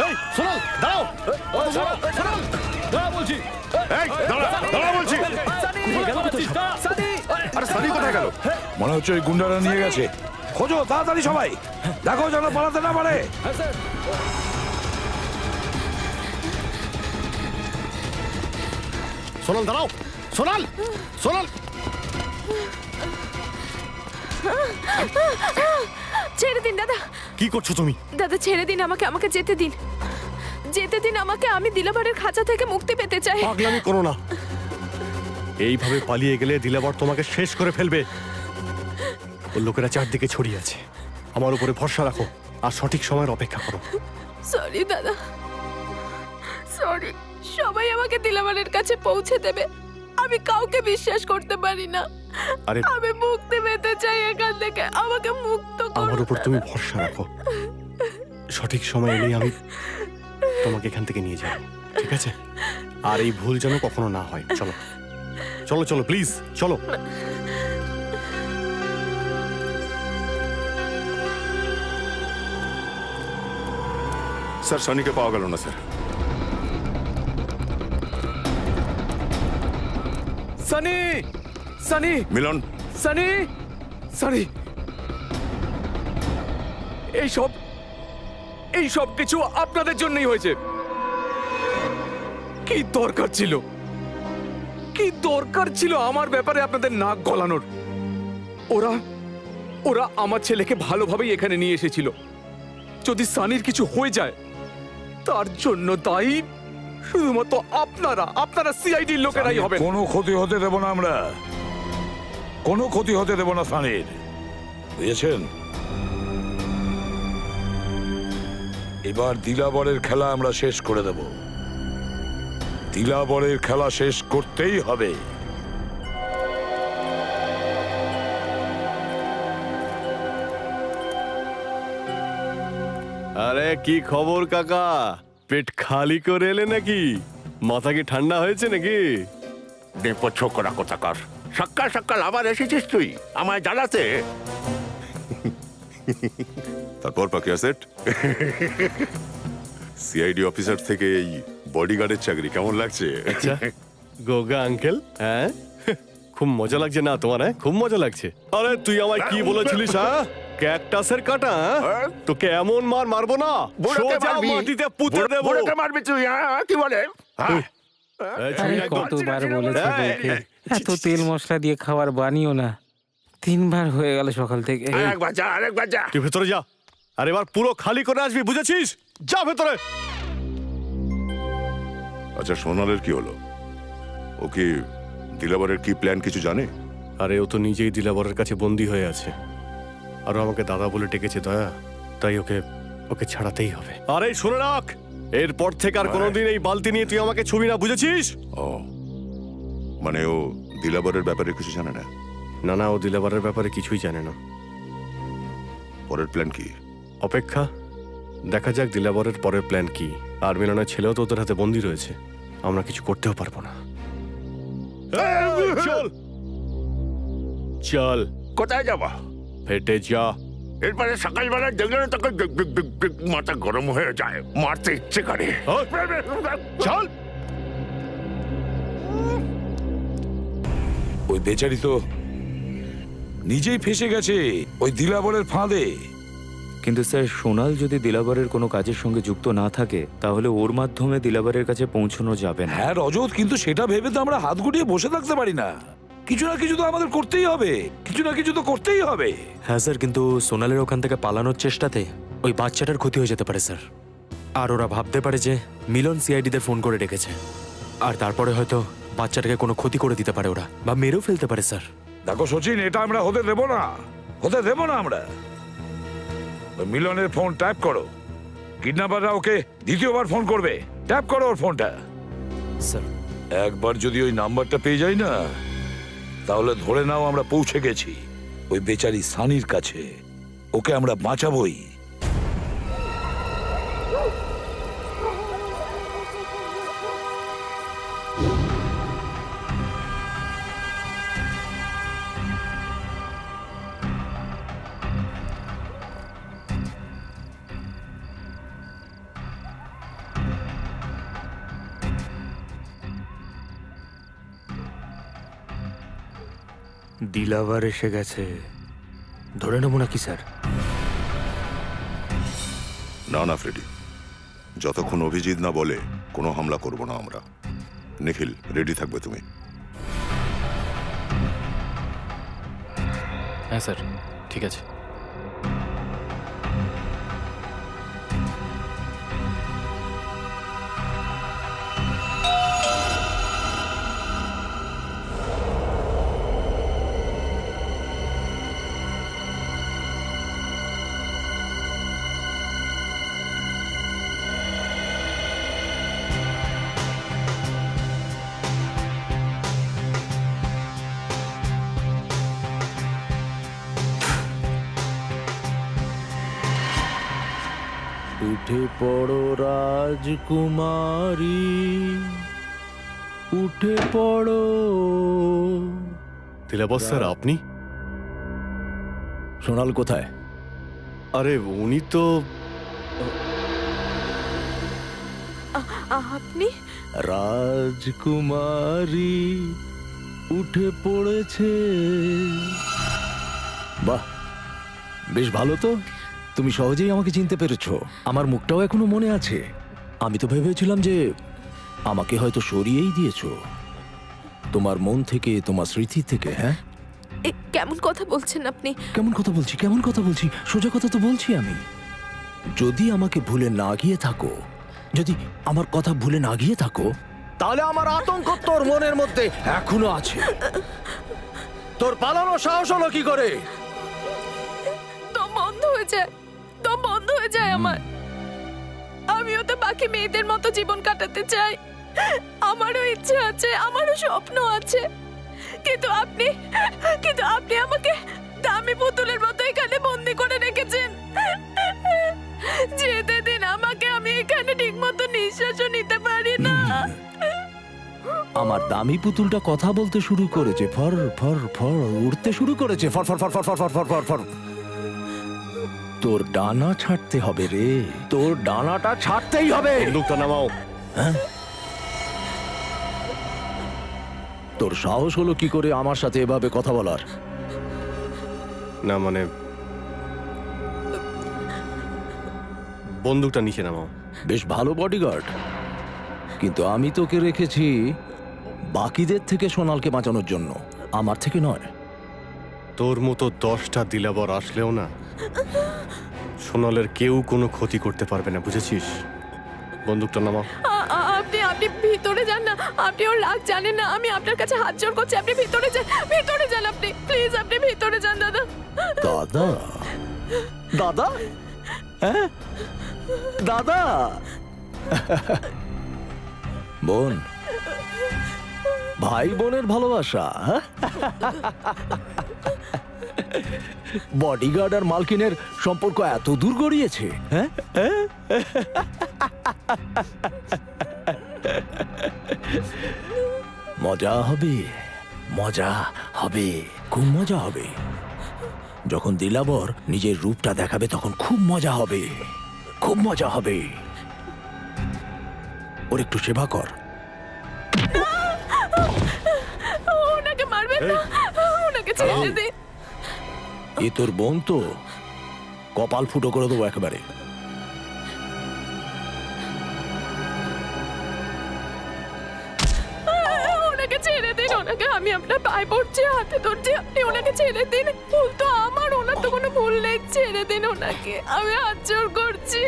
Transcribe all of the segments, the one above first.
এই সোনাল দাঁড়াও, সোনাল দাঁড়াও বলছি, এই দাঁড়া বলছি। আরে সানি কোথায় গেল? মনে হচ্ছে ওই গুন্ডারা নিয়ে গেছে। খোঁজো তাড়াতাড়ি সবাই, দেখো যেন পালাতে না পারে। সোনাল দাঁড়াও, সোনাল সোনাল ছেড়ে দিন দাদা, কি করছো তুমি? দাদা ছেড়ে দিন আমাকে, আমাকে যেতে দিন, যেতে দিন আমাকে। আমি দিলাবরের খাঁচা থেকে মুক্তি পেতে চাই। পাগলামি করো না, এইভাবে পালিয়ে গেলে দিলাবর তোমাকে শেষ করে ফেলবে। ওর লোকেরা চারদিকে ছড়িয়ে আছে, আমার উপরে ভরসা রাখো আর সঠিক সময়ের অপেক্ষা করো। সরি দাদা, সরি। সবাই আমাকে দিলাবরের কাছে পৌঁছে দেবে, আমি কাউকে বিশ্বাস করতে পারি না। আরে আমি মুক্তি পেতে চাই এখান থেকে, আমাকে মুক্ত করো। আমার উপর তুমি ভরসা রাখো, সঠিক সময় এলেই আমি তোমাকে এখান থেকে নিয়ে যাব, ঠিক আছে? আর এই ভুল যেন কখনো না হয়। চলো চলো চলো প্লিজ চলো। স্যার সানিকে পাওয়া গেল না স্যার। সানি, সানি, মিলন, সানি, সানি। এই সব কিছু আপনাদের জন্যই হয়েছে। কি দরকার ছিল, কি দরকার ছিল আমার ব্যাপারে আপনাদের নাক গলানোর? ওরা আমার ছেলেকে ভালোভাবেই এখানে নিয়ে এসেছিল। যদি সানির কিছু হয়ে যায় তার জন্য দায়ী শুধুমাত্র আপনারা সিআইডির লোকেরাই হবেন। কোনো ক্ষতি হতে দেব না আমরা, কোনো ক্ষতি হতে দেব না সানির, বুঝেছেন? এবার দিলাবরের খেলা আমরা শেষ করে দেব। দিলাবরের খেলা শেষ করতেই হবে। আরে কি খবর কাকা, পেট খালি করে এলে নাকি? মাথা কি ঠান্ডা হয়েছে নাকি? নেপো ছোকরা কোথাকার, সকাল সকাল আবার এসেছিস তুই আমায় জ্বালাতে। তারপর পাকি অ্যাসেট সিআইডি অফিসার থেকে এই বডিগার্ডের চাকরি কেমন লাগছে? আচ্ছা গোগা আঙ্কেল, হ্যাঁ খুব মজা লাগছে না তোমার? হ্যাঁ খুব মজা লাগছে। আরে তুই আমায় কি বলেছিলিস? হ্যাঁ ক্যাকটাসের কাটা, হ্যাঁ? তোকে এমন মারবো না, সোজা মাটিতে পুঁতে দেব। বুড়োকে মারবি তুই? কি বলে? এই ছবি আরে একদম- কতবার বলেছি এই, বউকে, এত তেল মশলা দিয়ে খাবার বানিও না। 3 বার হয়ে গেল সকাল থেকে। আরেকবার যা। তুই ভেতরে যা, আর এবার পুরো খালি করে আসবি, বুঝেছিস? যা ভেতরে। আচ্ছা সোনালের কি হলো? ও কি দিলাবরের কি প্ল্যান কিছু জানে? আরে ও তো নিজেই দিলাবরের কাছে বন্দী হয়ে আছে, আর ও আমাকে দাদা বলে ডেকেছে দয়া, তাই ওকে ছাড়াতেই হবে। আরে শুনে রাখ, এরপর থেকে আর কোনোদিন এই বালতি নিয়ে তুই আমাকে ছবি না, বুঝেছিস? ও মানে ও দিলাবরের ব্যাপারে কিছু জানে না? না না, ও দিলাবরের ব্যাপারে কিছুই জানে না। পরের প্ল্যান কি? অপেক্ষা, দেখা যাক দিলাবরের পরের প্ল্যান কি। আর মিলনের ছেলেও তো ওদের হাতে বন্দী রয়েছে, আমরা কিছু করতেও পারবো না। চল চল, কোথায় যাবা? হেঁটে যা। এরপরে সকালবেলা দেখলে তোকে মাথা গরম হয়ে যায়, মারতে ইচ্ছে করে। চল। ওই বেচারি তো নিজেই ফেসে গেছে ওই দিলাবরের ফাঁদে। কিন্তু স্যার, সোনাল যদি দিলাবরের কোনো কাজের সঙ্গে যুক্ত না থাকে তাহলে ওর মাধ্যমে দিলাবরের কাছে পৌঁছানো যাবে না। হ্যাঁ রজত, কিন্তু সেটা ভেবে তো আমরা হাত গুটিয়ে বসে থাকতে পারি না। কিছু না কিছু তো আমাদের করতেই হবে, কিছু না কিছু তো করতেই হবে। হ্যাঁ স্যার, কিন্তু সোনালের ওখান থেকে পালানোর চেষ্টাতে ওই বাচ্চাটার ক্ষতি হয়ে যেতে পারে স্যার। আর ওরা ভাবতে পারে যে মিলন সিআইডিদের ফোন করে ডেকেছে, আর তারপরে হয়তো বাচ্চাটাকে কোনো ক্ষতি করে দিতে পারে ওরা, বা মেরেও ফেলতে পারে স্যার। দেখো সচিন, এটা আমরা হতে দেব না, হতে দেব না আমরা। ওই মিলনের ফোন ট্যাপ করো, কিডন্যাপাররা ওকে দ্বিতীয়বার ফোন করবে, ট্যাপ করো ওর ফোনটা। স্যার একবার যদি ওই নাম্বারটা পেয়ে যাই না, তাহলে ধরে নাও আমরা পৌঁছে গেছি ওই বেচারি সানির কাছে। ওকে আমরা বাঁচাবই। দিলাবার এসে গেছে, ধরে নেবো নাকি স্যার? না না ফ্রেডি, যতক্ষণ অভিজিৎ না বলে কোনো হামলা করব না আমরা। নিখিল, রেডি থাকবে তুমি। হ্যাঁ স্যার, ঠিক আছে। উঠে পড়ো রাজকুমারী, উঠে পড়ো। দিলাবর স্যার, আপনি? সোনাল কোথায়? আরে উনি তো আপনি? রাজকুমারী উঠে পড়েছে। বাহ, বেশ ভালো তো। তুমি সহজেই আমাকে চিনতে পেরেছো। আমার মুখটাও এখনো মনে আছে। আমি তো ভেবেছিলাম যে আমাকে হয়তো সরিয়েই দিয়েছো তোমার মন থেকে, তোমার স্মৃতি থেকে। হ্যাঁ, কেমন কথা বলছেন আপনি? কেমন কথা বলছি? কেমন কথা বলছি? সোজা কথা তো বলছি আমি। যদি আমাকে ভুলে না গিয়ে থাকো, যদি আমার কথা ভুলে না গিয়ে থাকো, তাহলে আমার আতঙ্ক তোর মনের মধ্যে এখনো আছে। তোর পালানোর সাহস হলো কি করে? দম বন্ধ হয়ে যায়, দম বন্ধ হয়ে যায় আমার। আমিও তো বাকি মেয়েদের মতো জীবন কাটাতে চাই। আমারও ইচ্ছে আছে, আমারও স্বপ্ন আছে। কিন্তু আপনি আমাকে দামি পুতুলের মতো এখানে বন্দি করে রেখেছেন। যেতে দিন আমাকে, আমি এখানে ঠিক মতো নিঃশ্বাসও নিতে পারি না। আমার দামি পুতুলটা কথা বলতে শুরু করেছে, ফর ফর ফর উড়তে শুরু করেছে, for for for for for for for for for. তোর ডানা ছাড়তে হবে রে, তোর ডানাটা ছাড়তেই হবে। বন্দুকটা নামাও। তোর সাহস হলো কি করে আমার সাথে এভাবে কথা বলার? না মানে, বন্দুকটা নিচে নামাও। বেশ ভালো বডিগার্ড, কিন্তু আমি তোকে রেখেছি বাকিদের থেকে সোনালকে বাঁচানোর জন্য, আমার থেকে নয়। তোর মতো 10টা দিলাবর আসলেও না, সোনালের কেউ কোনো ক্ষতি করতে পারবে না, বুঝেছিস? বন্দুকটা নামাও। আপনি ভিতরে যান না, আপনি ওর রাগ জানেন না। আমি আপনার কাছে হাত জোড় করছি, আপনি ভিতরে যান আপনি, প্লিজ আপনি ভিতরে যান দাদা। দাদা? দাদা? হ্যাঁ, দাদা? বোন, ভাই বোনের ভালোবাসা। বডিগার্ড আর মালকিনের সম্পর্ক এত দূর গড়িয়েছে। হ্যাঁ, মজা হবে, মজা হবে, খুব মজা হবে। যখন দিলাবর নিজের রূপটা দেখাবে তখন খুব মজা হবে, খুব মজা হবে। ওর একটু সেবা কর। ওনাকে মারবেন না, ওনাকে ছেড়ে দিন। এ তোর বোন তো, কপাল ফুটো করে দেবো একেবারে। ওনাকে ছেড়ে দিন, ওনাকে, আমি আপনার পায়ে পড়ছি, হাতে ধরছি, আপনি ওনাকে ছেড়ে দিন। ভুল তো আমার, ওনার তো কোনো ভুল নেই। ছেড়ে দিন ওনাকে, আমি হাত জোড় করছি।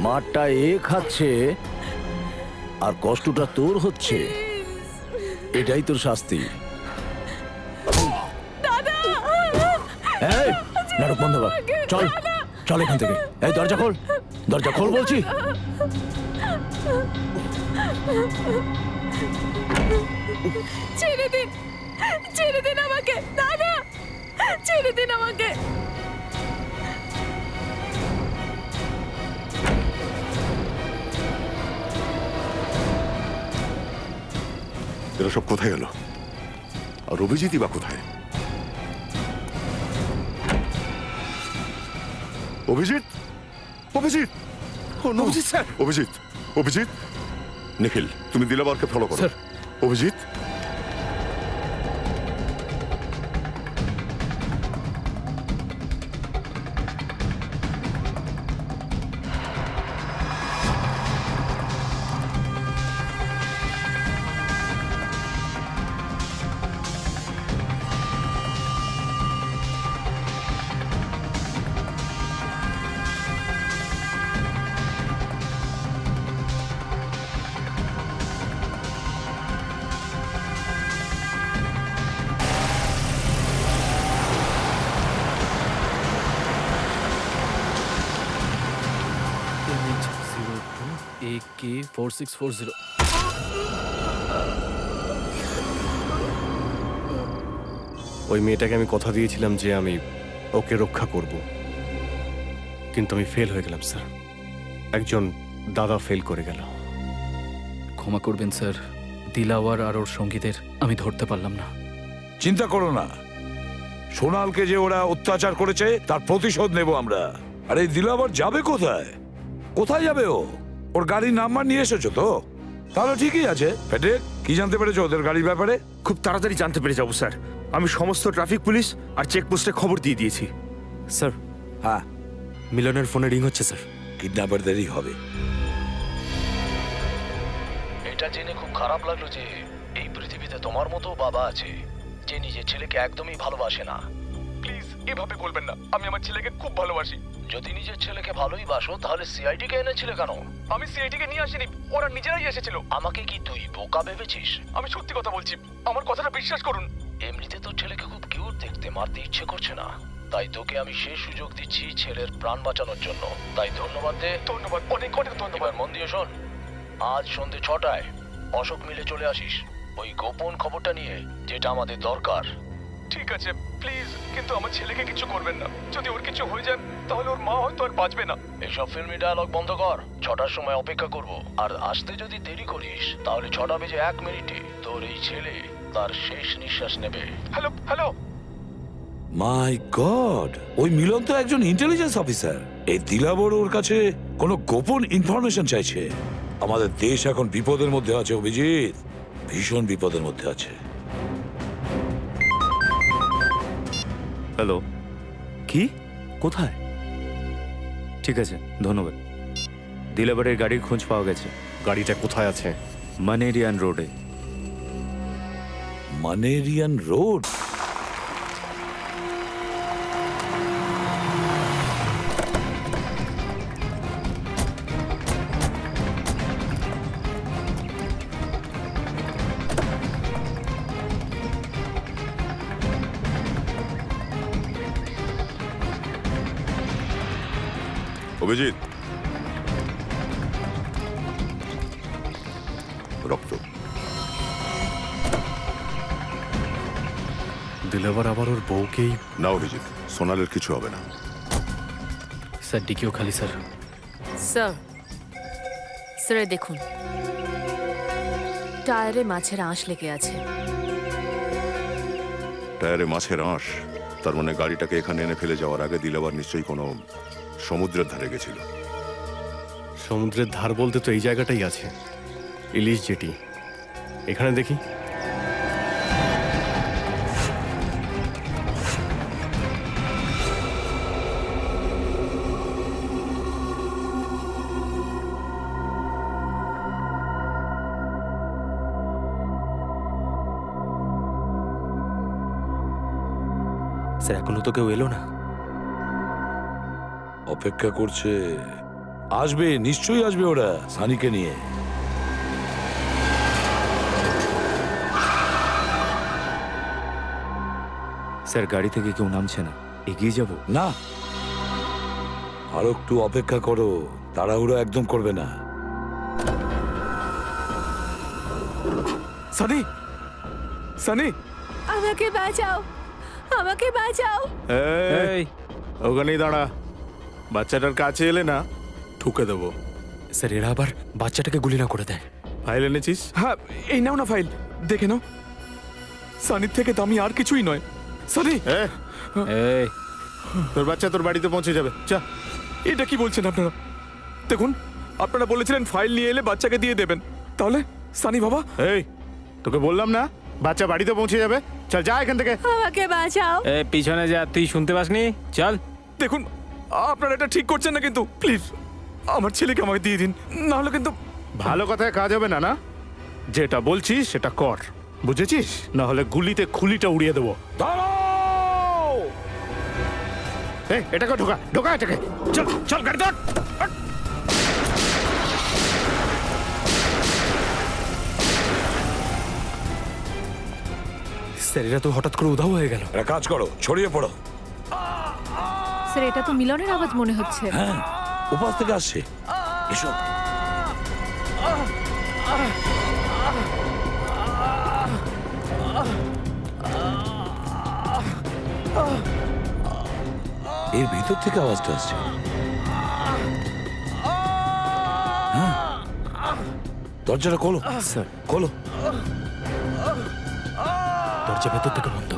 মারটা এ খাচ্ছে আর কষ্টটা তোর হচ্ছে, এটাই তোর শাস্তি। দাদা, এই, নাটক বন্ধ কর, চল চল এখান থেকে। এই দরজা খোল, দরজা খোল বলছি। ছেড়ে দিন, ছেড়ে দিন আমাকে দাদা, ছেড়ে দিন আমাকে। এরা সব কোথায় গেল? আর অভিজিৎই বা কোথায়? অভিজিৎ, অভিজিৎ, অভিজিৎ স্যার, অভিজিৎ, অভিজিৎ। নিখিল, তুমি দিলাবরকে ফলো করো। স্যার। অভিজিৎ, কি 4640। ওই মেয়েটাকে আমি কথা দিয়েছিলাম যে আমি ওকে রক্ষা করব, কিন্তু আমি ফেল হয়ে গেলাম স্যার। একজন দাদা ফেল করে গেল। ক্ষমা করবেন স্যার, দিলাওয়ার আর ওর সঙ্গীদের আমি ধরতে পারলাম না। চিন্তা করো না, সোনালকে যে ওরা অত্যাচার করেছে তার প্রতিশোধ নেব আমরা। আরে দিলাবর যাবে কোথায়? কোথায় যাবে ও? ওর গাড়ির নাম্বার নিয়ে এসেছো তো? তাহলে ঠিকই আছে। ফেডে কি জানতে পেরেছো ওদের গাড়ির ব্যাপারে? খুব তাড়াতাড়ি জানতে পেরে যাবো স্যার। আমি সমস্ত ট্রাফিক পুলিশ আর চেকপোস্টে খবর দিয়ে দিয়েছি। স্যার, হ্যাঁ, মিলনের ফোনে রিং হচ্ছে স্যার। কিডন্যাপারদেরই হবে। এটা জেনে খুব খারাপ লাগলো যে এই পৃথিবীতে তোমার মতো বাবা আছে যে নিজের ছেলেকে একদমই ভালোবাসে না। প্লিজ এভাবে বলবেন না, আমি আমার ছেলেকে খুব ভালোবাসি। যদি নিজের ছেলেকে ভালোই বাসো তাহলে সিআইডি কে এনেছিলে কেন? আমি সিআইডি কে নিয়ে আসিনি, ওরা নিজেরাই এসেছিল। আমাকে কি তুই বোকা ভেবেছিস? আমি সত্যি কথা বলছি, আমার কথাটা বিশ্বাস করুন। এমনিতে তোর ছেলেকে খুব কিউট দেখতে, মারতে ইচ্ছে করছে না, তাই তোকে আমি শেষ সুযোগ দিচ্ছি ছেলের প্রাণ বাঁচানোর জন্য। তাই ধন্যবাদ দে। ধন্যবাদ, অনেক অনেক ধন্যবাদ। এবার মন দিয়ে শোন, আজ সন্ধে 6টায় অশোক মিলে চলে আসিস ওই গোপন খবরটা নিয়ে, যেটা আমাদের দরকার। ঠিক আছে প্লিজ, কিন্তু আমার ছেলেকে কিছু করবেন না। যদি ওর কিছু হয়ে যায় তাহলে ওর মা হয়তো আর বাঁচবে না। এইসব ফিল্মি ডায়ালগ বন্ধ কর। 6টার সময় অপেক্ষা করব, আর আসতে যদি দেরি করিস তাহলে 6:01 তোর এই ছেলে তার শেষ নিঃশ্বাস নেবে। Hello hello. মাই গড, ওই মিলন তো একজন ইন্টেলিজেন্স অফিসার। এই দিলাবর ওর কাছে কোনো গোপন ইনফরমেশন চাইছে। আমাদের দেশ এখন বিপদের মধ্যে আছে অভিজিৎ, ভীষণ বিপদের মধ্যে আছে। হ্যালো, কি? কোথায়? ঠিক আছে, ধন্যবাদ। দিলাবরের গাড়ির খোঁজ পাওয়া গেছে। গাড়িটা কোথায় আছে? মানেরিয়ান রোডে। মানেরিয়ান রোড? অভিজিৎ, রক্ত। দিলাবার আবার ওর বউকেই। না অভিজিৎ, সোনালের কিছু হবে না। স্যার ডিকিও খালি স্যার। স্যার, স্যার দেখুন, টায়ারে মাছের আঁশ লেগে আছে। টায়ারে মাছের আঁশ? তার মানে গাড়িটাকে এখানে এনে ফেলে যাওয়ার আগে দিলাবার নিশ্চয়ই কোনো সমুদ্রের ধারে গেছিল। সমুদ্রের ধার বলতে তো এই জায়গাটাই আছে, ইলিশ জেটি। এখানে দেখি। স্যার, এখনো তো কেউ এলো না। অপেক্ষা করছে। আসবে, নিশ্চয়ই আসবে ওরা সানিকে নিয়ে। স্যার, গাড়ি থেকে কেউ নামছে না, এগিয়ে যাব? না, আরো একটু অপেক্ষা করো, তাড়াহুড়ো একদম করবে না। সানি, সানি, আমাকে বাঁচাও, আমাকে বাঁচাও। এই, ওখানেই দাঁড়া। বাচ্চাটার কাছে এলে না ঠুকে দেবো। স্যার, এরা আবার বাচ্চাটাকে গুলি না করে দেয়। ফাইল এনেছিস? হ্যাঁ এই নাও না ফাইল, দেখে নাও। সানির থেকে দামি আর কিছুই নয়। সানি, এই, তোর বাচ্চা তোর বাড়িতে পৌঁছে যাবে, যা। এটা কি বলছেন আপনারা? দেখুন, আপনারা বলেছিলেন ফাইল নিয়ে এলে বাচ্চাকে দিয়ে দেবেন, তাহলে সানি বাবা। এই, তোকে বললাম না বাচ্চা বাড়িতে পৌঁছে যাবে। চল, যা এখান থেকে। আমাকে বাঁচাও। পিছনে যা, তুই শুনতে পাসনি? চল। দেখুন, আপনারা এটা ঠিক করছেন না, কিন্তু প্লিজ আমার ছেলেকে আমাকে দিয়ে দিন, না হলে কিন্তু। ভালো কথায় কাজ হবে না, না? যেটা বলছিস সেটা কর, বুঝেছিস? না হলে গুলিতে খুলিটা উড়িয়ে দেবো। দাঁড়াও! এই, এটাকে ঢোকা, ঢোকা এটাকে। চল চল, গাড়ি ধর। স্যার, এরা তো হঠাৎ করে উধাও হয়ে গেল। একটা কাজ করো, ছড়িয়ে পড়ো। স্যার, এটা তো মিলনের আওয়াজ মনে হচ্ছে। হ্যাঁ, উপাস থেকে আসছে। এসো। এর ভিতর থেকে আওয়াজটা আসছে। হ্যাঁ, দরজাটা খোলো স্যার খোলো। দরজা ভেতর থেকে বন্ধ।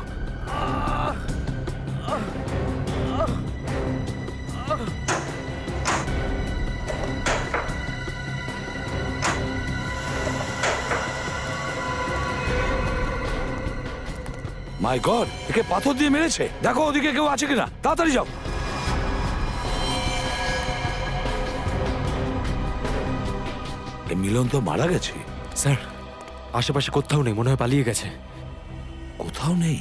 মাই গড, একে পাথর দিয়ে মেরেছে। দেখো ওদিকে কেউ আছে কিনা, তাড়াতাড়ি যাও। এ মিলন তো মারা গেছে। স্যার আশেপাশে কোথাও নেই, মনে হয় পালিয়ে গেছে। কোথাও নেই।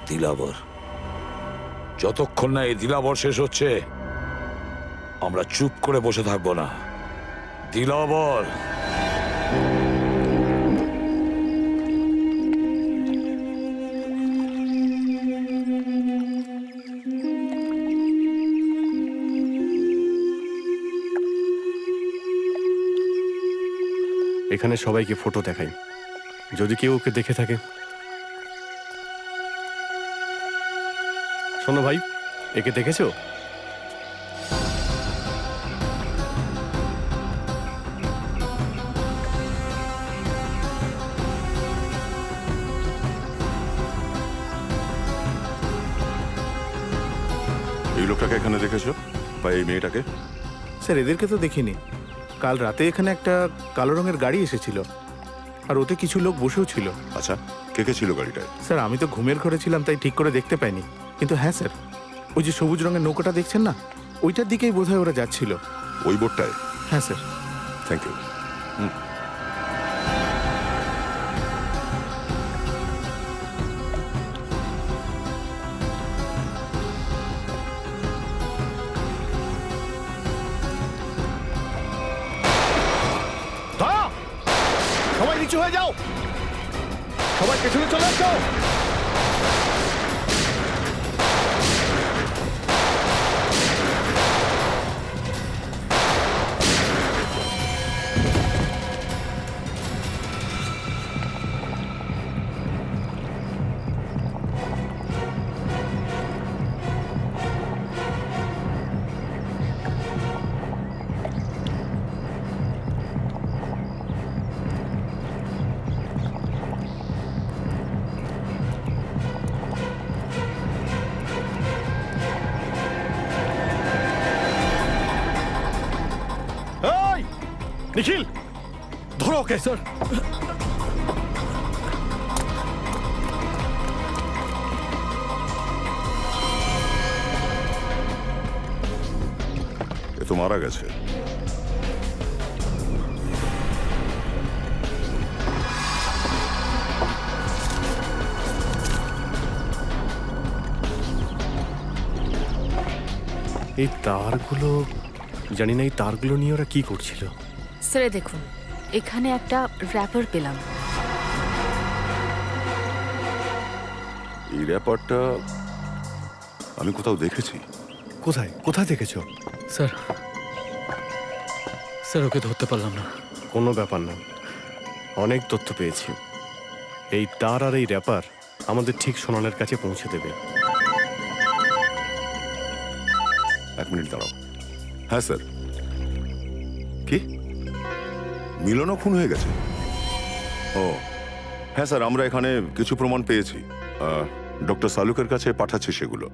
দিলাবর, যতক্ষণ না এই দিলাবর শেষ হচ্ছে আমরা চুপ করে বসে থাকবো না। দিলাবর, এখানে সবাইকে ফটো দেখাই, যদি কেউ ওকে দেখে থাকে। শোনো ভাই, একে দেখেছো? এই লোকটাকে এখানে দেখেছো বা এই মেয়েটাকে? স্যার এদেরকে তো দেখিনি। কাল রাতে এখানে একটা কালো রঙের গাড়ি এসেছিল, আর ওতে কিছু লোক বসেও ছিল। আচ্ছা, কে কে ছিল গাড়িটায়? স্যার আমি তো ঘুমের ঘরে ছিলাম, তাই ঠিক করে দেখতে পাইনি। কিন্তু হ্যাঁ স্যার, ওই যে সবুজ রঙের নৌকাটা দেখছেন না, ওইটার দিকেই বোধহয় ওরা যাচ্ছিল। ওই বোটটায়? হ্যাঁ স্যার। Thank you. সবাই নিচু হয়ে যাও, সবাই পেছনে চলে আসো। নিখিল, ধরো ওকে। স্যার এ তো মারা গেছে। এই তারগুলো, জানি না এই তারগুলো নিয়ে ওরা কি করছিল। স্যার দেখুন, এখানে একটা র্যাপার পেলাম। এই ব্যাপারটা আমি কোথাও দেখেছি। কোথায় কোথায় দেখেছো? স্যার স্যার ওকে ধরতে পারলাম না। কোনো ব্যাপার না, অনেক তথ্য পেয়েছি। এই তার আর এই র্যাপার আমাদের ঠিক সোনালের কাছে পৌঁছে দেবে। এক মিনিট দাঁড়াও। হ্যাঁ স্যার। কি মিলনও খুন হয়ে গেছে? ও হ্যাঁ স্যার, আমরা এখানে কিছু প্রমাণ পেয়েছি। ডক্টর সালুকের কাছে পাঠাচ্ছি সেগুলো।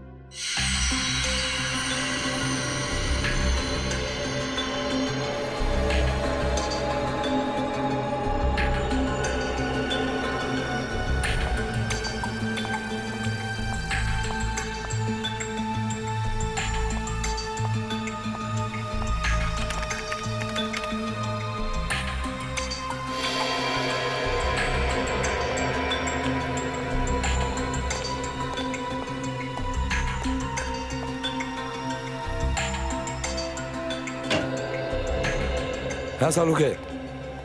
হ্যাঁ সালুকে,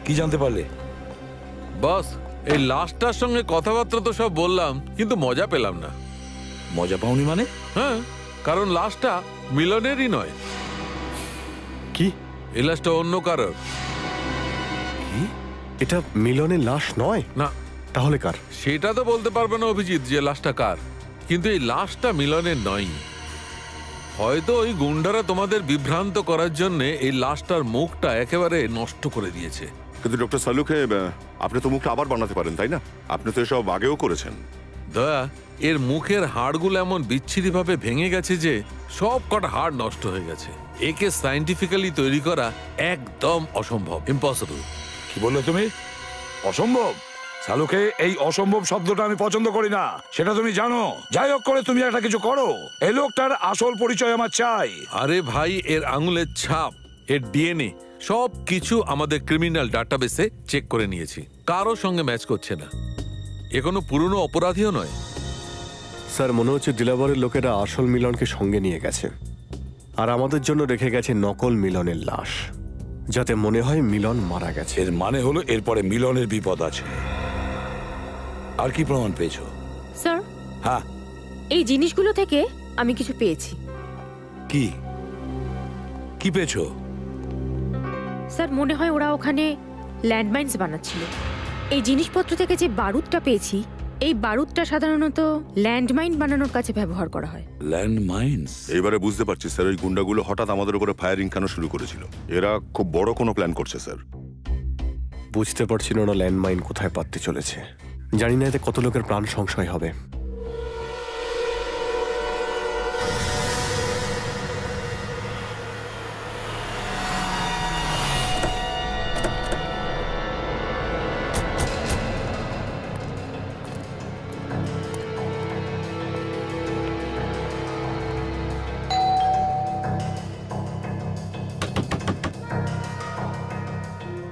কি জানতে পারলে? বস, এই লাশটার সঙ্গে কথাবার্তা তো সব বললাম, কিন্তু মজা পেলাম না। মজা পাওনি মানে? হ্যাঁ, কারণ লাশটা মিলনেরই নয়। কি? এই লাশটা অন্য কারোর। কি এটা মিলনের লাশ নয়? না, তাহলে কার? সেটা তো বলতে পারবে না অভিজিৎ যে লাশটা কার, কিন্তু এই লাশটা মিলনের নয়। হয়তো ওই গুন্ডারা তোমাদের বিভ্রান্ত করার জন্য এই লাশটার মুখটা একেবারে নষ্ট করে দিয়েছে। কিন্তু ডক্টর সালুকে আপনি তো মুখটা আবার বানাতে পারেন, তাই না? আপনি তো এসব আগেও করেছেন। দয়া, এর মুখের হাড়গুলো এমন বিচ্ছিরি ভাবে ভেঙে গেছে যে সব কটা হাড় নষ্ট হয়ে গেছে। একে সায়েন্টিফিক্যালি তৈরি করা একদম অসম্ভব, ইম্পসিবল। কি বললে তুমি? অসম্ভব? সালুকে, এই অসম্ভব শব্দটা আমি পছন্দ করি না, সেটা তুমি জানো। যাই হোক করে তুমি একটা কিছু করো, এই লোকটার আসল পরিচয় আমার চাই। আরে ভাই, এর আঙুলের ছাপ, এর ডিএনএ সব কিছু আমাদের ক্রিমিনাল ডাটাবেসে চেক করে নিয়েছি, কারো সঙ্গে ম্যাচ করছে না। এ কোনো পুরনো অপরাধীও নয়। স্যার, মনে হচ্ছে দিলাবরের লোকেরা আসল মিলনকে সঙ্গে নিয়ে গেছে আর আমাদের জন্য রেখে গেছে নকল মিলনের লাশ, যাতে মনে হয় মিলন মারা গেছে। এর মানে হলো এরপরে মিলনের বিপদ আছে। আর কি প্রমাণ পেয়েছো? স্যার, হ্যাঁ, এই জিনিসগুলো থেকে আমি কিছু পেয়েছি। কি কি পেয়েছো? স্যার, মনে হয় ওরা ওখানে ল্যান্ডমাইন্স বানাচ্ছিল। এই জিনিসপত্র থেকে যে বারুদটা পেয়েছি, এই বারুদটা সাধারণত ল্যান্ডমাইন বানানোর কাছে ব্যবহার করা হয়। ল্যান্ডমাইন্স? এইবারে বুঝতে পারছি স্যার, ওই গুন্ডাগুলো হঠাৎ আমাদের উপরে ফায়ারিং কেন শুরু করেছিল। এরা খুব বড় কোনো প্ল্যান করছে স্যার। বুঝতে পারছি না ওরা ল্যান্ডমাইন কোথায় পাততে চলেছে। জানি না এতে কত লোকের প্রাণ সংশয় হবে।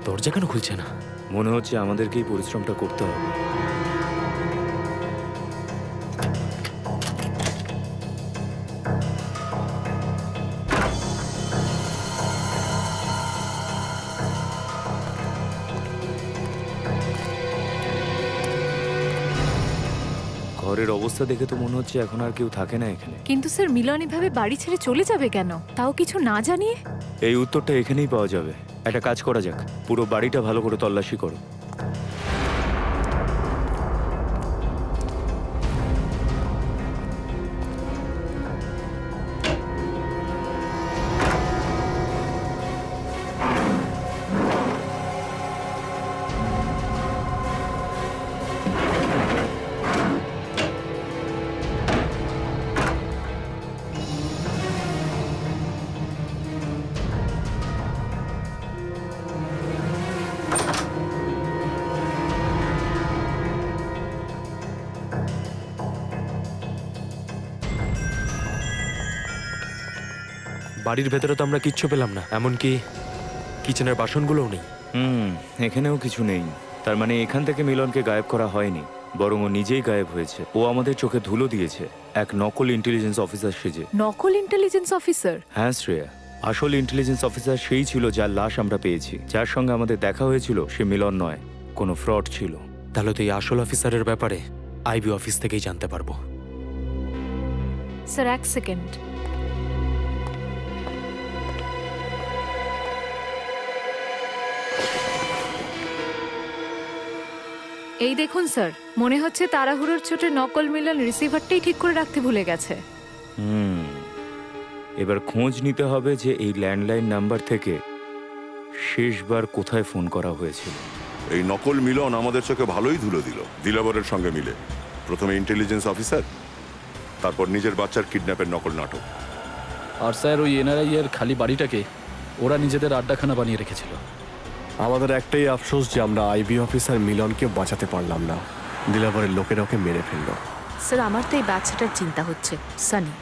দরজা কেন খুলছে না? মনে হচ্ছে আমাদেরকেই পরিশ্রমটা করতে হবে। ঘরের অবস্থা দেখে তো মনে হচ্ছে এখন আর কেউ থাকে না এখানে। কিন্তু স্যার, মিলন এভাবে বাড়ি ছেড়ে চলে যাবে কেন, তাও কিছু না জানিয়ে? এই উত্তরটা এখানেই পাওয়া যাবে। একটা কাজ করা যাক, পুরো বাড়িটা ভালো করে তল্লাশি করো। বাড়ির ভেতরে তো আমরা কিচ্ছু পেলাম না, এমনকি কিচেনের বাসনগুলোও নেই। এখানেও কিছু নেই। তার মানে এখান থেকে মিলনকে গায়েব করা হয়নি, বরং ও নিজেই গায়েব হয়েছে। ও আমাদের চোখে ধুলো দিয়েছে এক নকল ইন্টেলিজেন্স অফিসার সেজে। নকল ইন্টেলিজেন্স অফিসার? হ্যাঁ শ্রেয়া, আসল ইন্টেলিজেন্স অফিসার সেই ছিল যার লাশ আমরা পেয়েছি। যার সঙ্গে আমাদের দেখা হয়েছিল সে মিলন নয়, কোনো ফ্রড ছিল। তাহলে তো এই আসল অফিসারের ব্যাপারে আইবি অফিস থেকেই জানতে পারবো। স্যার, এক সেকেন্ড। এই দেখুন স্যার, মনে হচ্ছে তাড়াহুড়োর চোটে নকল মিলন রিসিভারটাই ঠিক করে রাখতে ভুলে গেছে। এবার খোঁজ নিতে হবে যে এই ল্যান্ডলাইন নাম্বার থেকে শেষবার কোথায় ফোন করা হয়েছিল। এই নকল মিলন আমাদের চোখে ভালোই ধুলো দিল দিলাবরের সঙ্গে মিলে। প্রথমে ইন্টেলিজেন্স অফিসার, তারপর নিজের বাচ্চার কিডন্যাপের নকল নাটক। আর স্যার, ওই এনআরআই এর খালি বাড়িটাকে ওরা নিজেদের আড্ডাখানা বানিয়ে রেখেছিল। আমাদের একটাই আফসোস যে আমরা আইবি অফিসার মিলনকে বাঁচাতে পারলাম না। দিলাবরের লোকেরা ওকে মেরে ফেললো। স্যার, আমার তো এই বাচ্চাটার চিন্তা হচ্ছে। সানি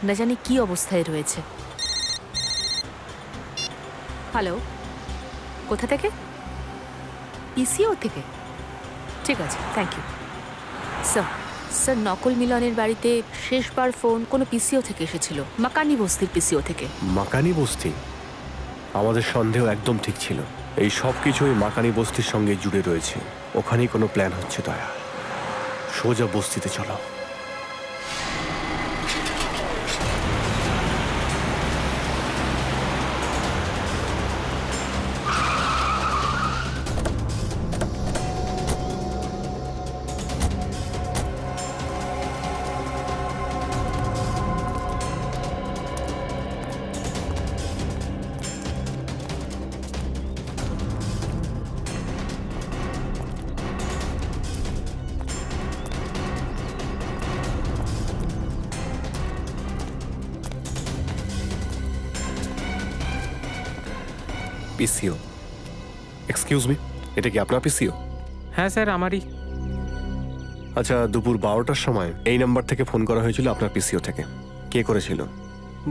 না জানি কি অবস্থায় রয়েছে। হ্যালো, কোথা থেকে? পিসিও থেকে? ঠিক আছে, থ্যাংক ইউ স্যার। স্যার, নকল মিলনের বাড়িতে শেষবার ফোন কোনো পিসিও থেকে এসেছিল, মাকানি বস্তির পিসিও থেকে। মাকানি বস্তি? আমাদের সন্দেহ একদম ঠিক ছিল। এই সব কিছুই মাকানি বস্তির সঙ্গে জুড়ে রয়েছে। ওখানেই কোনো প্ল্যান হচ্ছে। দয়া, সোজা বস্তিতে চলো। পিসিও, এক্সকিউজ মি, এটা কি আপনার পিসিও? হ্যাঁ স্যার, আমারই। আচ্ছা, দুপুর 12টার সময় এই নাম্বার থেকে ফোন করা হয়েছিল আপনার পিসিও থেকে। কে করেছিল?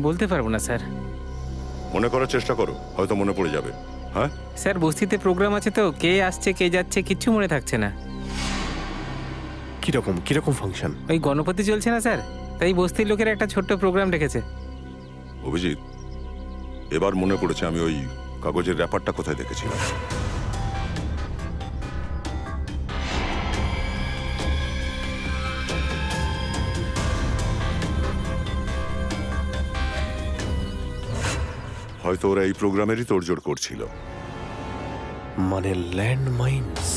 বলতে পারবো না স্যার। মনে করার চেষ্টা করো, হয়তো মনে পড়ে যাবে। হ্যাঁ স্যার, বস্তিতে প্রোগ্রাম আছে তো, কে আসছে কে যাচ্ছে কিচ্ছু মনে থাকছে না। কিরকম কিরকম ফাংশন? ওই গণপতি চলছে না স্যার, তাই বস্তির লোকের একটা ছোট্ট প্রোগ্রাম রেখেছে। অভিজিৎ, এবার মনে পড়েছে আমি ওই কাগজের ব্যাপারটা কোথায় দেখেছিলাম। হয়তো ওরা এই প্রোগ্রামেরই তোড়জোড় করছিল। মানে ল্যান্ড মাইন্স।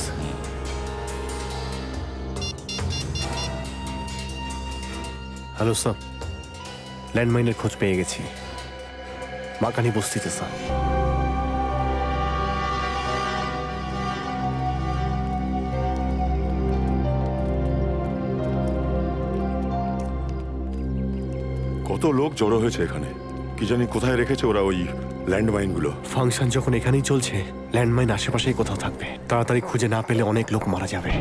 হ্যালো স্যার, ল্যান্ডমাইনের খোঁজ পেয়ে গেছি, মাকানি বস্তিতে স্যার। কত লোক জড়ো হয়েছে এখানে, কি জানি কোথায় রেখেছে ওরা ওই ল্যান্ডমাইনগুলো। ফাংশন যখন এখানেই চলছে, ল্যান্ডমাইন আশেপাশেই কোথাও থাকবে। তাড়াতাড়ি খুঁজে না পেলে অনেক লোক মারা যাবে।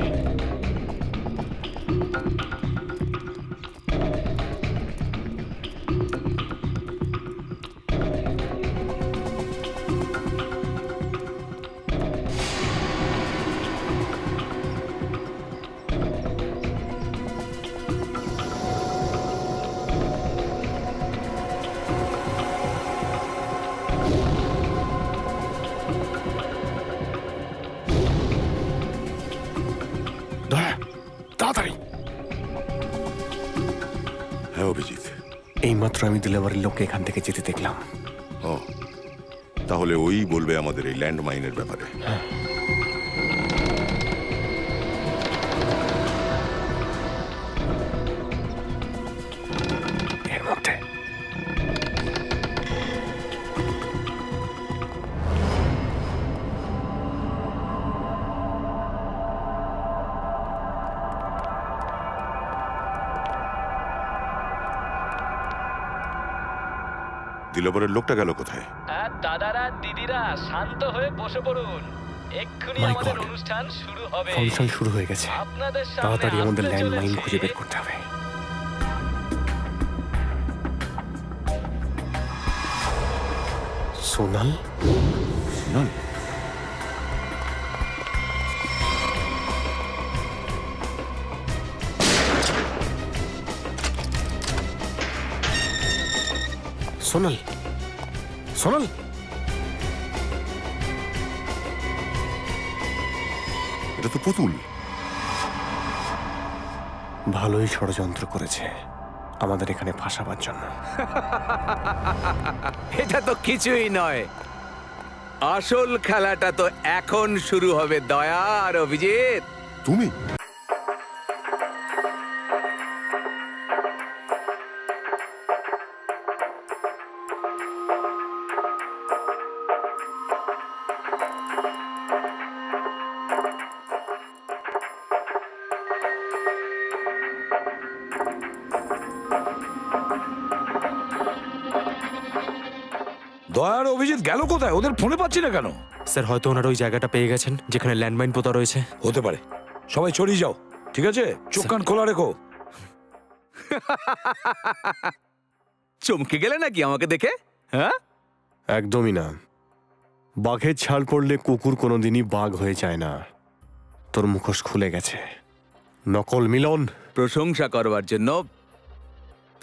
তাড়াতাড়ি। হ্যাঁ অভিজিৎ, এইমাত্র আমি দিলাবাড়ির লোককে এখান থেকে যেতে দেখলাম। ও, তাহলে ওই বলবে আমাদের এই ল্যান্ডমাইনের ব্যাপারে। এর মধ্যে দিলাবরের লোকটা গেল কোথায়? দাদারা দিদিরা শান্ত হয়ে বসে পড়ুন, এক্ষুনি My আমাদের God! অনুষ্ঠান শুরু হবে। ফাংশন শুরু হয়ে গেছে, আপনাদের সামনে তাড়াতাড়ি আমাদের আসতে ল্যান্ডমাইন চলেছে খুঁজে বের করতে হবে। সোনাল, সোনাল, সোনাল, সোনাল, এটা তো পুতুল। ভালোই ষড়যন্ত্র করেছে আমাদের এখানে ফাঁসাবার জন্য। এটা তো কিছুই নয়, আসল খেলাটা তো এখন শুরু হবে। দয়া আর অভিজিৎ, তুমি? দয়ার অভিজিৎ গেল কোথায়? ওদের ফোনে পাচ্ছি না কেন? স্যার, হয়তো ওনারা ওই জায়গাটা পেয়ে গেছেন যেখানে ল্যান্ডমাইন পোতা রয়েছে। হতে পারে। সবাই ছড়িয়ে যাও, ঠিক আছে? চোখ কান খোলা রেখো। চমকে গেলে নাকি আমাকে দেখে? হ্যাঁ, একদমই না। বাঘের ছাল পড়লে কুকুর কোনোদিনই বাঘ হয়ে যায় না। তোর মুখোশ খুলে গেছে। নকল মিলন। প্রশংসা করবার জন্য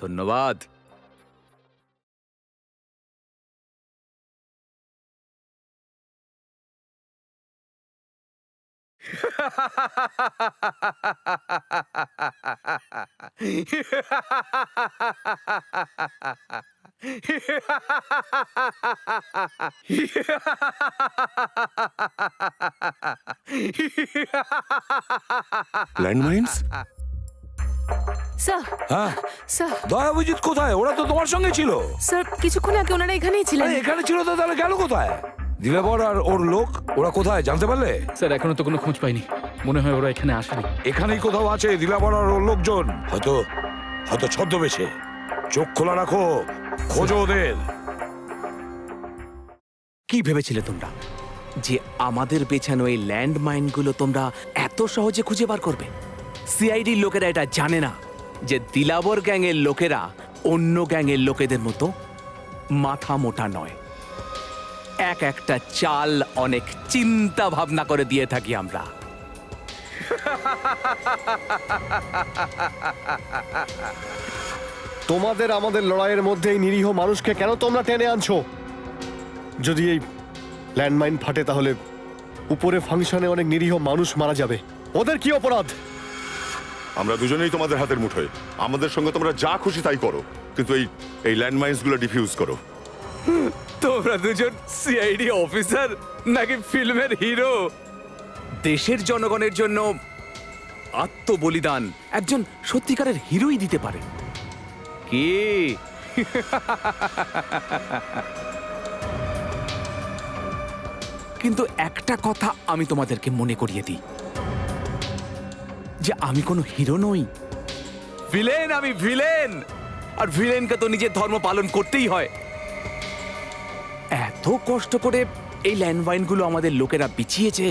ধন্যবাদ। ল্যান্ডমাইন্স? স্যার, হ্যাঁ, স্যার, দয়া অভিজিৎ কোথায়? ওরা তো তোমার সঙ্গে ছিল। স্যার, কিছুক্ষণ আগে ওনারা এখানেই ছিলেন। আরে এখানে ছিল তো, তাহলে গেল কোথায়? দিলাবর আর ওর লোক ওরা কোথায় জানতে পারলে? স্যার, এখনো তো কোনো খোঁজ পাইনি, মনে হয় ওরা এখানে আসেনি। এখানেই কোথাও আছে দিলাবর আর ওর লোকজন। হয়তো হয়তো ছদ্মবেশে। চোখ খোলা রাখো, খোঁজো ওদের। কি ভেবেছিলে তোমরা যে আমাদের বেছানো এই ল্যান্ডমাইনগুলো তোমরা এত সহজে খুঁজে বার করবে? সিআইডি লোকেরা এটা জানে না যে দিলাবর গ্যাংয়ের লোকেরা অন্য গ্যাংয়ের লোকেদের মতো মাথা মোটা নয়। এক একটা চাল অনেক চিন্তা ভাবনা করে দিয়ে থাকি আমরা। তোমাদের আমাদের লড়াইয়ের মধ্যে এই নিরীহ মানুষকে কেন তোমরা টেনে আনছো? যদি এই ল্যান্ডমাইন ফাটে তাহলে উপরে ফাংশনে অনেক নিরীহ মানুষ মারা যাবে। ওদের কি অপরাধ? আমরা দুজনেই তোমাদের হাতের মুঠোয়। আমাদের সঙ্গে তোমরা যা খুশি তাই করো, কিন্তু এই ল্যান্ডমাইন্স গুলো ডিফিউজ করো। তোমরা দুজন সিআইডি অফিসার নাকি ফিল্মের হিরো? দেশের জনগণের জন্য আত্মবলিদান একজন সত্যিকারের হিরোই দিতে পারে। কি কিন্তু একটা কথা আমি তোমাদেরকে মনে করিয়ে দিই যে আমি কোনো হিরো নই, ভিলেন। আমি ভিলেন, আর ভিলেনকে তো নিজের ধর্ম পালন করতেই হয়। এত কষ্ট করে এই ল্যান্ডমাইনগুলো আমাদের লোকেরা বিছিয়েছে,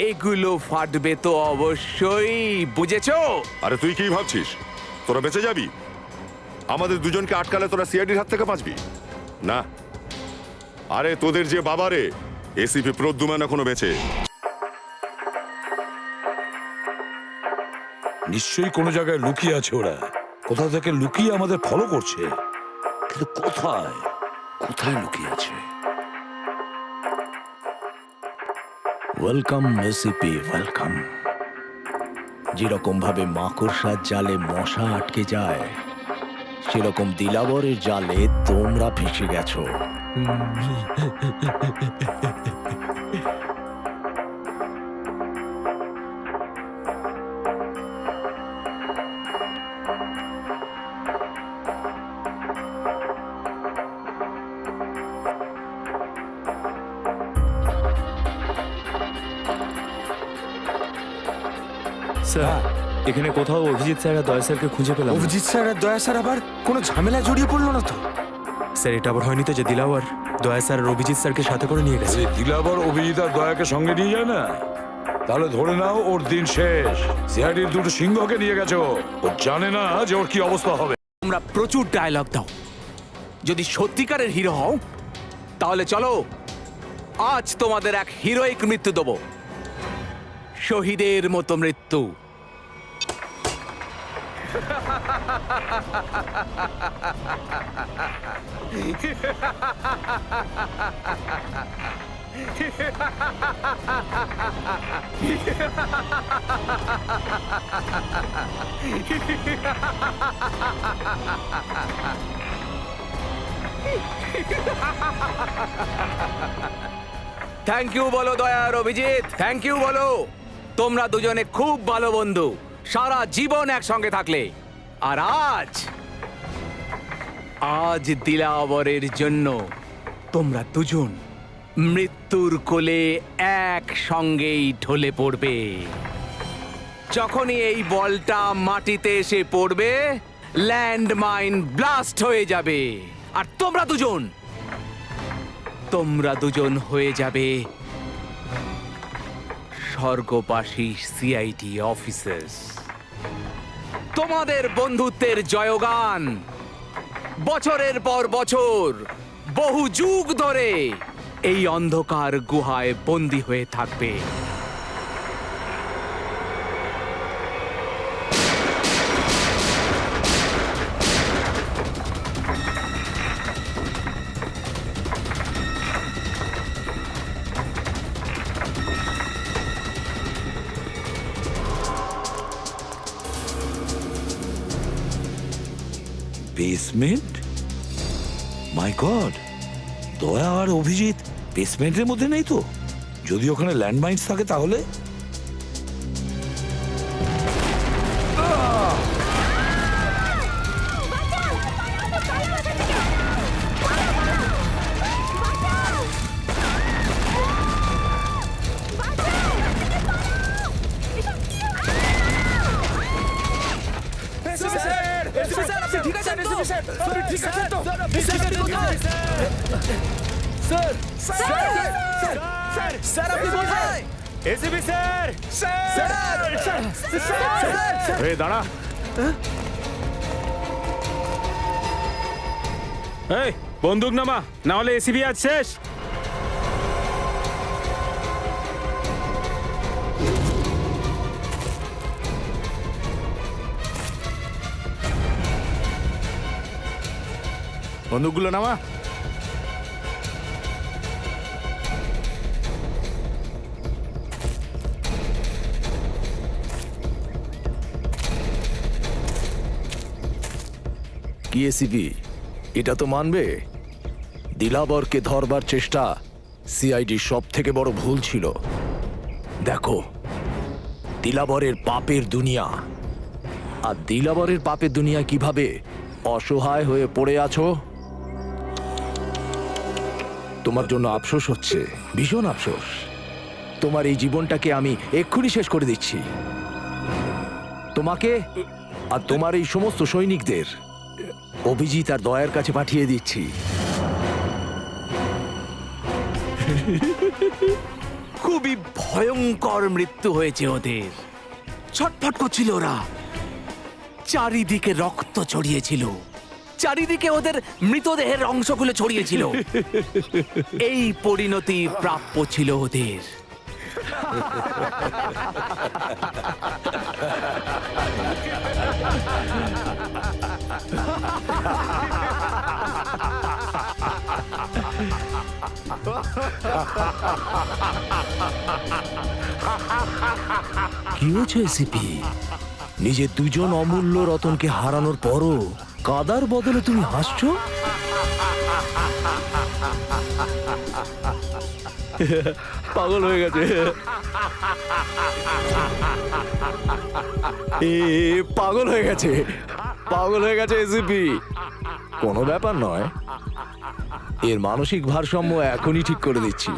এগুলো ফাটবে তো অবশ্যই, বুঝেছো? আরে তুই কি ভাবছিস তোরা বেঁচে যাবি? আমাদের দুজনকে আটকালে তোরা সিআইডির হাত থেকে বাঁচবি না। আরে তোদের যে বাবারে এসিপি প্রদ্যুম্ন এখনো বেঁচে। নিশ্চয়ই কোনো জায়গায় লুকিয়ে আছে ওরা। কোথা থেকে লুকিয়ে আমাদের ফলো করছে, কিন্তু কোথায় কোথায় লুকিয়ে আছে? Welcome ACP, welcome. যেরকম ভাবে মাকড়সার জালে মশা আটকে যায়, সেরকম দিলাবরের জালে তোমরা ফেঁসে গেছো। স্যার, এখানে কোথাও অভিজিৎ স্যার আর দয়া স্যারকে খুঁজে পেলাম না। অভিজিৎ স্যার আর দয়া স্যার আবার কোনো ঝামেলা জড়িয়ে পড়লো না তো? স্যার, এটা আবার হয়নি তো যে দিলাওয়ার দয়া স্যার আর অভিজিৎ স্যারকে সাথে করে নিয়ে গেছে? দিলাবর অভিজিৎ আর দয়াকে সঙ্গে নিয়ে যায় না, তাহলে ধরে নাও ওর দিন শেষ। সিআইডির দুটো সিংহকে নিয়ে গেছে। ও জানে না যে ওর কি অবস্থা হবে। তোমরা প্রচুর ডায়লগ দাও। যদি সত্যিকারের হিরো হও তাহলে চলো আজ তোমাদের এক হিরোইক মৃত্যু দেব, শহীদের মতো মৃত্যু। থ্যাংক ইউ বলো দয়া আর অভিজিৎ, থ্যাংক ইউ বলো। তোমরা দুজনে খুব ভালো বন্ধু, সারা জীবন একসঙ্গে থাকলে। আর আজ দিলাবরের জন্য তোমরা দুজন মৃত্যুর কোলে একসঙ্গেই ঢলে পড়বে। যখনই এই বলটা মাটিতে এসে পড়বে, ল্যান্ডমাইন ব্লাস্ট হয়ে যাবে, আর তোমরা দুজন হয়ে যাবে স্বর্গবাসী সিআইডি অফিসার্স। তোমাদের বন্ধুত্বের জয়গান বছরের পর বছর, বহু যুগ ধরে এই অন্ধকার গুহায় বন্দী হয়ে থাকবে। বেসমেন্ট? মাই গড, দয়া আর অভিজিৎ বেসমেন্টের মধ্যে নেই তো? যদি ওখানে ল্যান্ডমাইন্স থাকে তাহলে? স্যার স্যার স্যার স্যার আপনি কোথায়? এসিপি স্যার স্যার স্যার এই দাঁড়া। এই বন্দুক নামা, না হলে এসিবি আজ শেষ। বন্দুকগুলো নামা। কি এসিপি, এটা তো মানবে দিলাবরকে ধরবার চেষ্টা সিআইডি সব থেকে বড় ভুল ছিল। দেখো, দিলাবরের পাপের দুনিয়া, আর দিলাবরের পাপের দুনিয়া কিভাবে অসহায় হয়ে পড়ে আছো। তোমার জন্য আফসোস হচ্ছে, ভীষণ আফসোস। তোমার এই জীবনটাকে আমি এক্ষুনি শেষ করে দিচ্ছি। তোমাকে আর তোমার এই সমস্ত সৈনিকদের অভিজিৎ আর দয়ার কাছে পাঠিয়ে দিচ্ছি। খুবই ভয়ঙ্কর মৃত্যু হয়েছে ওদের। ছটফট করছিল ওরা, চারিদিকে রক্ত ছড়িয়েছিল, চারিদিকে ওদের মৃতদেহের অংশগুলো ছড়িয়েছিল। এই পরিণতি প্রাপ্য ছিল ওদের। কি হয়েছে এসিপি? নিজের দুজন অমূল্য রতনকে হারানোর পরও কাদার বদলে তুমি হাসছো? পাগল হয়ে গেছে, পাগল হয়ে গেছে, পাগল হয়ে গেছে এসিপি। কোনো ব্যাপার নয়, এর মানসিক ভারসাম্য এখনই ঠিক করে দিচ্ছি।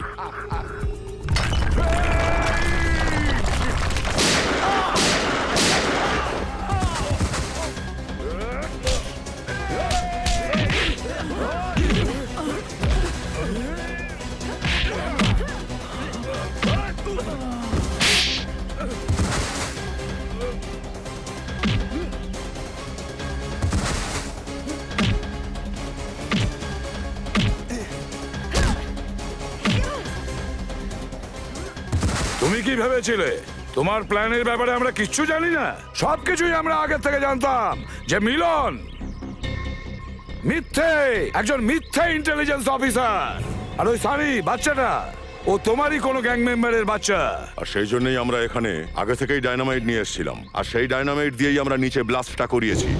তুমি কি ভেবেছিলে তোমার প্ল্যানের ব্যাপারে আমরা কিচ্ছু জানি না? সবকিছুই আমরা আগে থেকে জানতাম যে মিলন মিথ্যে, একজন মিথ্যে ইন্টেলিজেন্স অফিসার। আর ওই সানি বাচ্চাটা, ও তোমারই কোনো গ্যাং মেম্বারের বাচ্চা। আর সেই জন্যই আমরা এখানে আগে থেকেই ডায়নামাইট নিয়ে এসেছিলাম, আর সেই ডায়নামাইট দিয়েই আমরা নিচে ব্লাস্টটা করিয়েছি।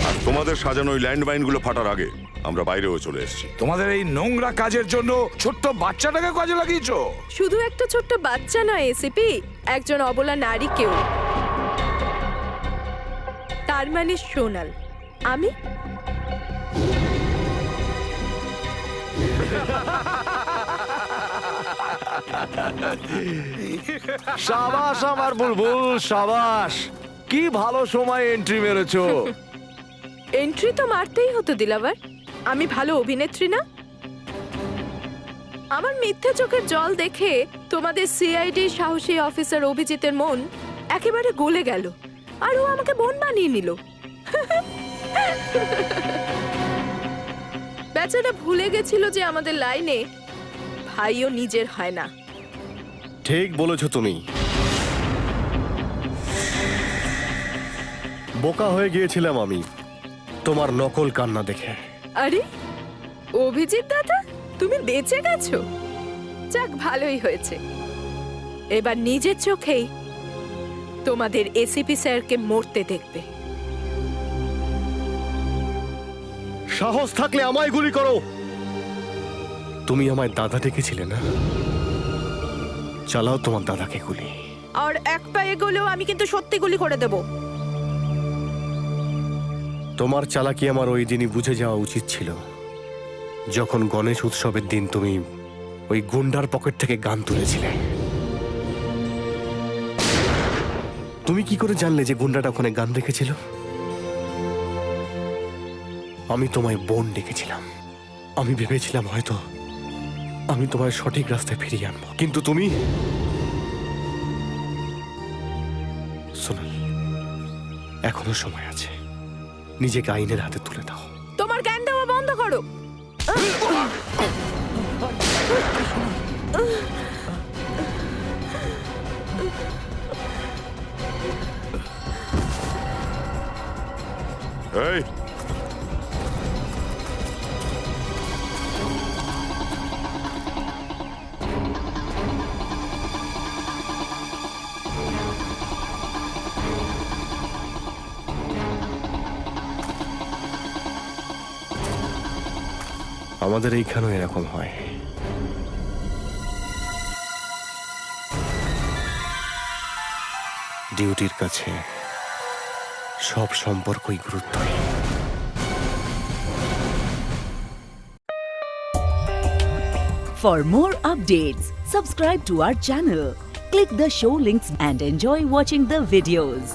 আর তোমাদের সাজানো ওই ল্যান্ডমাইনগুলো ফাটার আগে আমরা বাইরেও চলে এসেছি। তোমাদের এই নোংরা কাজের জন্য ছোট্ট বাচ্চাটাকে কাজে লাগিয়েছো। শুধু একটা ছোট্ট বাচ্চা নয় এসিপি, একজন অবলা নারীকেও। তার মানে সোনাল, আমি সাবাস আমার বুলবুল, সাবাস। কি ভালো সময় এন্ট্রি মেরেছো। এন্ট্রি তো মারতেই হতো দিলাবার। আমি ভালো অভিনেত্রী না? আমার মিথ্যে চোখের জল দেখে তোমাদের সিআইডি সাহসী অফিসার অভিজিতের মন একেবারে গলে গেল, আর ও আমাকে বোন বানিয়ে নিল। বেচারা ভুলে গেছিল যে আমাদের লাইনে ভাইও নিজের হয় না। ঠিক বলেছ তুমি। বোকা হয়ে গিয়েছিলাম আমি তোমার নকল কান্না দেখে। আরে অভিজিৎ দাদা, তুমি বেঁচে গেছো? যাক, ভালোই হয়েছে। এবার নিজের চোখেই তোমাদের এসিপি স্যারকে মরতে দেখবে। সাহস থাকলে আমায় গুলি করো। তুমি আমায় দাদা ডেকেছিলে না? চালাও তোমার দাদাকে গুলি। আর এক পায়ে গেলেও আমি কিন্তু সত্যি গুলি করে দেব। তোমার চালাকি আমার ওই দিনই বুঝে যাওয়া উচিত ছিল, যখন গণেশ উৎসবের দিন তুমি ওই গুন্ডার পকেট থেকে গান তুলেছিলে। তুমি কি করে জানলে যে গুন্ডাটা ওখানে গান রেখেছিল? আমি তোমায় বোন ডেকেছিলাম। আমি ভেবেছিলাম হয়তো আমি তোমায় সঠিক রাস্তায় ফিরিয়ে আনবো, কিন্তু তুমি সোনাল, এখনো সময় আছে, নিজেকে আইনের হাতে তুলে দাও। তোমার জ্ঞান দেওয়া বন্ধ করো। এই আমাদের এইখানেও এরকম হয়। ডিউটির কাছে সব সম্পর্কই গুরুত্বহীন। For more updates, subscribe to our channel, click the show links and enjoy watching the videos.